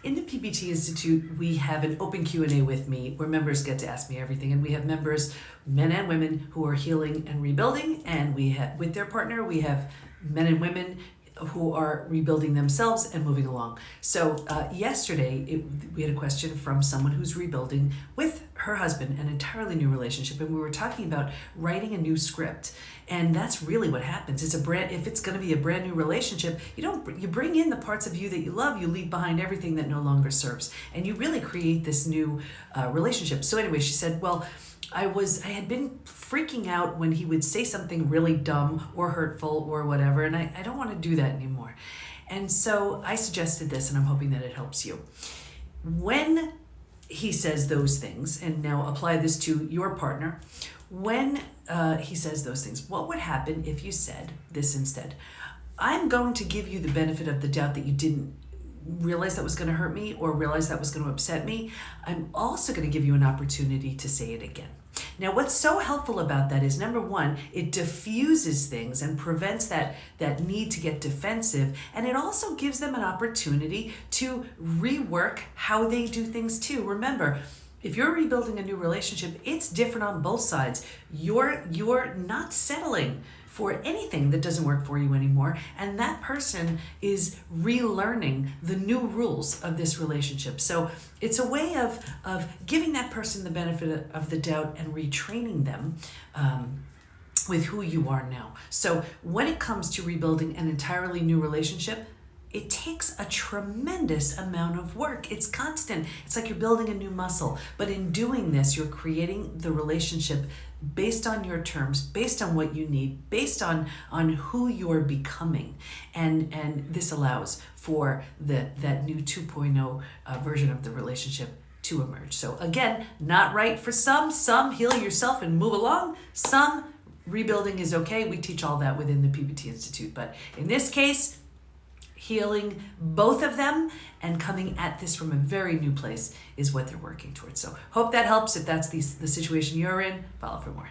In the PBT Institute, we have an open Q&A with me where members get to ask me everything. And we have members, men and women, who are healing and rebuilding. And we have, with their partner, we have men and women who are rebuilding themselves and moving along. So yesterday, we had a question from someone who's rebuilding with her husband, an entirely new relationship, and we were talking about writing a new script. And that's really what happens. If it's going to be a brand new relationship, you bring in the parts of you that you love, you leave behind everything that no longer serves, and you really create this new relationship. So anyway, she said, well, I had been freaking out when he would say something really dumb or hurtful or whatever, and I don't want to do that anymore. And so I suggested this, and I'm hoping that it helps you. When he says those things, and now apply this to your partner, when he says those things, what would happen if you said this instead? I'm going to give you the benefit of the doubt that you didn't realize that was going to hurt me or realize that was going to upset me. I'm also going to give you an opportunity to say it again. Now, what's so helpful about that is, number one, it diffuses things and prevents that need to get defensive. And it also gives them an opportunity to rework how they do things too. Remember, if you're rebuilding a new relationship, it's different on both sides. You're not settling for anything that doesn't work for you anymore. And that person is relearning the new rules of this relationship. So it's a way of giving that person the benefit of the doubt and retraining them with who you are now. So when it comes to rebuilding an entirely new relationship, it takes a tremendous amount of work. It's constant. It's like you're building a new muscle. But in doing this, you're creating the relationship based on your terms, based on what you need, based on who you're becoming. And this allows for that new 2.0 version of the relationship to emerge. So again, not right for some heal yourself and move along. Some rebuilding is okay. We teach all that within the PBT Institute. But in this case, healing both of them and coming at this from a very new place is what they're working towards. So hope that helps. If that's the situation you're in, follow for more.